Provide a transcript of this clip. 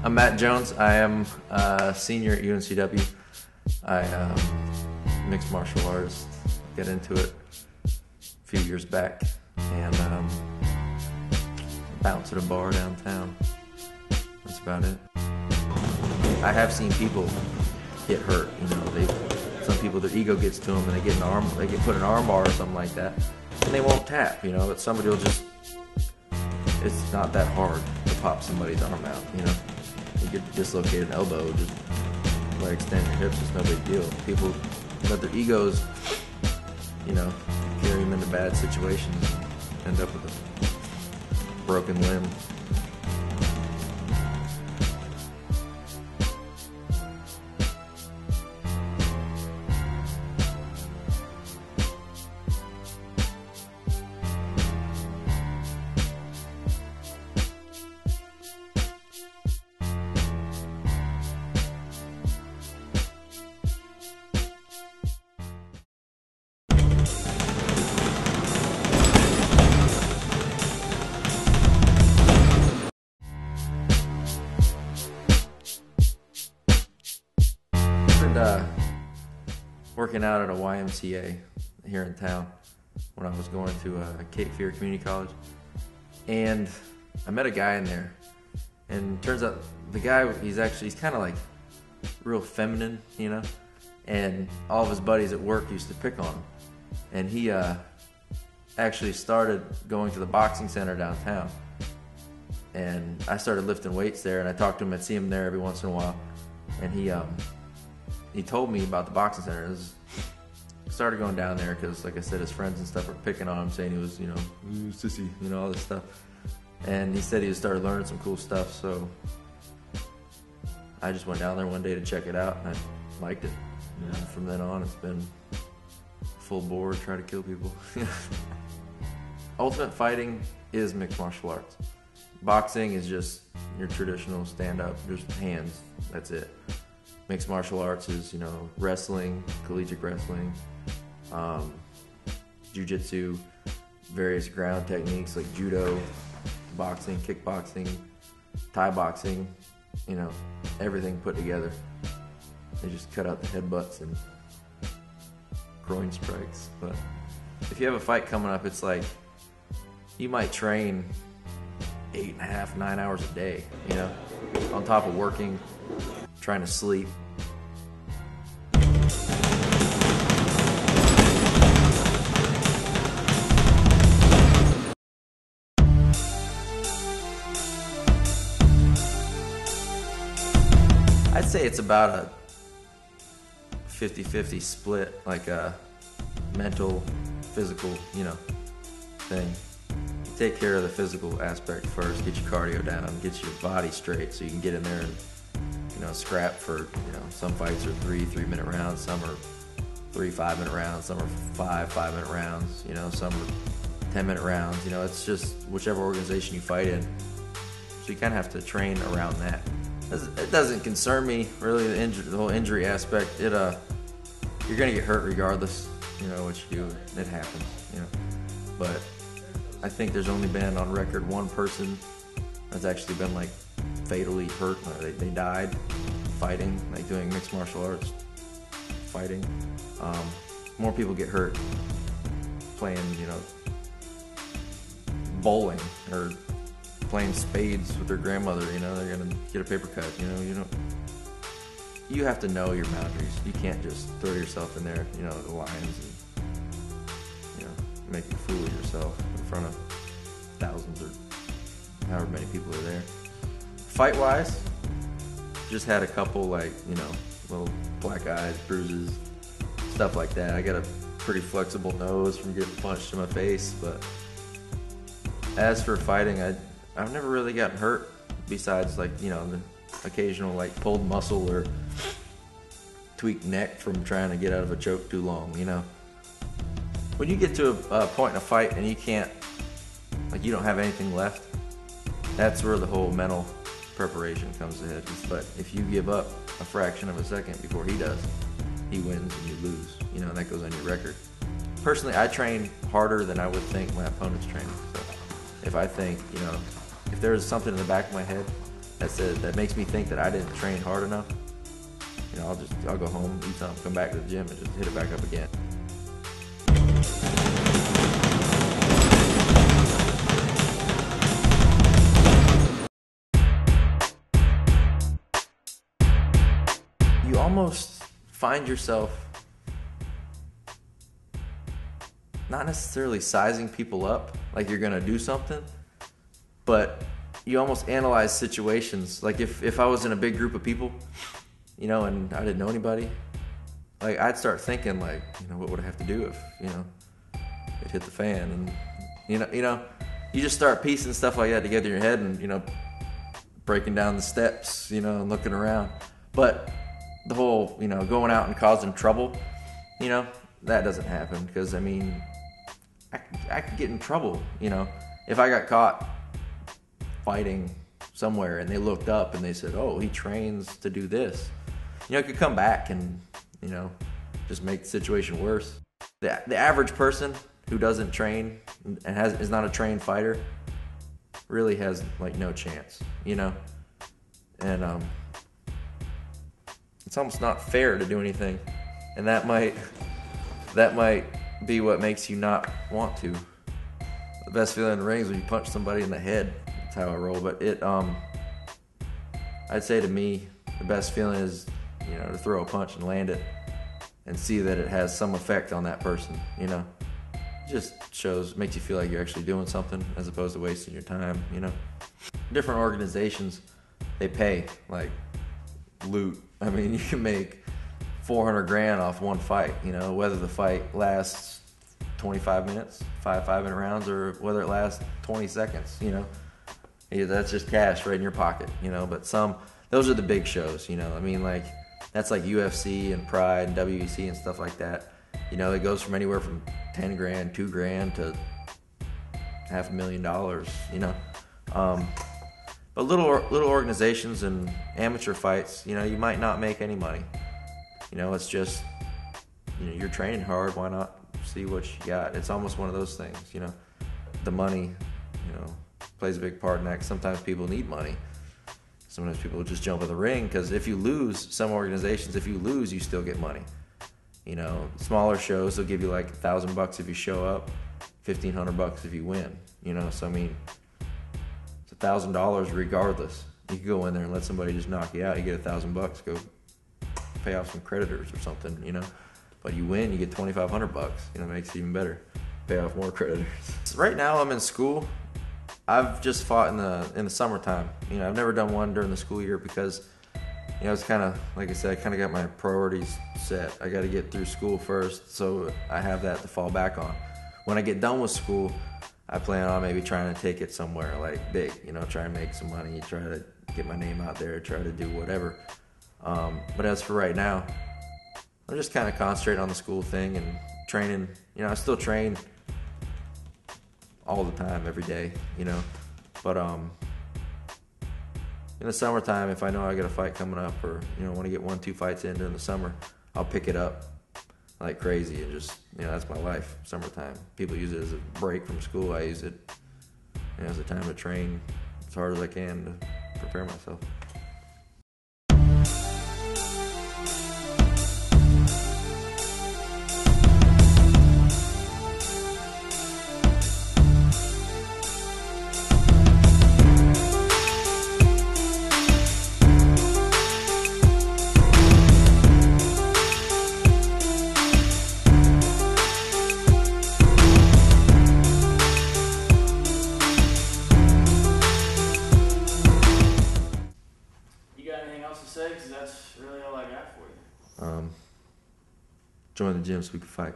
I'm Matt Jones. I am a senior at UNCW. I mixed martial arts, got into it a few years back, and bounce at a bar downtown. That's about it. I have seen people get hurt. You know, some people, their ego gets to them, and they get put an arm bar or something like that, and they won't tap. You know, but somebody will just. It's not that hard to pop somebody's arm out. You know, you get dislocated elbow, just by extending your hips. It's no big deal. People let their egos, you know, carry them into bad situations, end up with a broken limb. Working out at a YMCA here in town when I was going to Cape Fear Community College, and I met a guy in there, and turns out the guy, he's kind of like real feminine, you know, and all of his buddies at work used to pick on him, and he actually started going to the boxing center downtown, and I started lifting weights there, and I talked to him. I'd see him there every once in a while, and he told me about the boxing center. Started going down there because, like I said, his friends and stuff were picking on him, saying he was, you know, sissy, you know, all this stuff. And he said he started learning some cool stuff, so I just went down there one day to check it out, and I liked it. And from then on, it's been full bore, try to kill people. Ultimate Fighting is mixed martial arts. Boxing is just your traditional stand-up, just hands, that's it. Mixed martial arts is, you know, wrestling, collegiate wrestling, jiu-jitsu, various ground techniques like judo, boxing, kickboxing, Thai boxing, you know, everything put together. They just cut out the headbutts and groin strikes. But if you have a fight coming up, it's like you might train 8.5, 9 hours a day, you know, on top of working, trying to sleep. I'd say it's about a 50-50 split, like a mental, physical, you know, thing. You take care of the physical aspect first, get your cardio down, get your body straight so you can get in there and, you know, scrap for, you know, some fights are 3-minute rounds, some are 3 5-minute rounds, some are 5-minute rounds, you know, some are 10-minute rounds, you know, it's just whichever organization you fight in. So you kind of have to train around that. It doesn't concern me, really, the whole injury aspect. You're going to get hurt regardless, you know, what you do. It happens, you know. But I think there's only been on record one person that's actually been, like, fatally hurt. They died fighting, like doing mixed martial arts fighting. More people get hurt playing, you know, bowling or playing spades with their grandmother. You know, they're gonna get a paper cut. You have to know your boundaries. You can't just throw yourself in there, you know, the lines and, you know, make a fool of yourself in front of thousands or however many people are there. Fight-wise, just had a couple, like, you know, little black eyes, bruises, stuff like that. I got a pretty flexible nose from getting punched in my face, but as for fighting, I've never really gotten hurt besides, like, you know, the occasional, like, pulled muscle or tweaked neck from trying to get out of a choke too long, you know. When you get to a point in a fight and you can't, like, you don't have anything left, that's where the whole mental preparation comes ahead. But if you give up a fraction of a second before he does, he wins and you lose, you know, and that goes on your record. Personally, I train harder than I would think my opponent's training. So if I think, you know, if there's something in the back of my head that that makes me think that I didn't train hard enough, you know, I'll go home, eat something, come back to the gym, and just hit it back up again. You almost find yourself not necessarily sizing people up like you're gonna do something, but you almost analyze situations. Like if I was in a big group of people, you know, and I didn't know anybody, like I'd start thinking like, you know, what would I have to do if, you know, it hit the fan, and you just start piecing stuff like that together in your head, and, you know, breaking down the steps, you know, and looking around. But the whole, you know, going out and causing trouble, you know, that doesn't happen, because I mean, I could get in trouble, you know, if I got caught fighting somewhere and they looked up and they said, oh, he trains to do this, you know, it could come back and, you know, just make the situation worse. The average person who doesn't train and is not a trained fighter really has like no chance, you know, and it's almost not fair to do anything, and that might be what makes you not want to. The best feeling in the ring is when you punch somebody in the head. That's how I roll. But I'd say to me, the best feeling is, you know, to throw a punch and land it and see that it has some effect on that person, you know. It just makes you feel like you're actually doing something as opposed to wasting your time, you know. Different organizations, they pay like loot. I mean, you can make 400 grand off one fight, you know, whether the fight lasts 25 minutes, 5-minute rounds, or whether it lasts 20 seconds, you know. Yeah, that's just cash right in your pocket, you know. But those are the big shows, you know. I mean, like, that's like UFC and Pride and WEC and stuff like that. You know, it goes from anywhere from 10 grand, 2 grand to $500,000, you know. But little organizations and amateur fights, you know, you might not make any money. You know, it's just, you know, you're training hard, why not see what you got? It's almost one of those things, you know. The money, you know, plays a big part in that. Sometimes people need money. Sometimes people just jump in the ring, because if you lose, some organizations, if you lose, you still get money. You know, smaller shows, they'll give you like $1,000 if you show up, $1,500 if you win, you know. So I mean, it's $1,000 regardless. You can go in there and let somebody just knock you out, you get $1,000, go pay off some creditors or something, you know. But you win, you get $2,500, you know, it makes it even better. Pay off more creditors. Right now I'm in school. I've just fought in the summertime. You know, I've never done one during the school year because, you know, it's kind of, like I said, I kind of got my priorities set. I got to get through school first, so I have that to fall back on. When I get done with school, I plan on maybe trying to take it somewhere like big, you know, try and make some money, try to get my name out there, try to do whatever. But as for right now, I'm just kind of concentrating on the school thing and training. You know, I still train all the time, every day, you know. But in the summertime, if I know I got a fight coming up, or, you know, want to get 1-2 fights in during the summer, I'll pick it up like crazy, and just, you know, that's my life, summertime. People use it as a break from school. I use it, you know, as a time to train as hard as I can to prepare myself. Because that's really all I got for you. Join the gym so we can fight.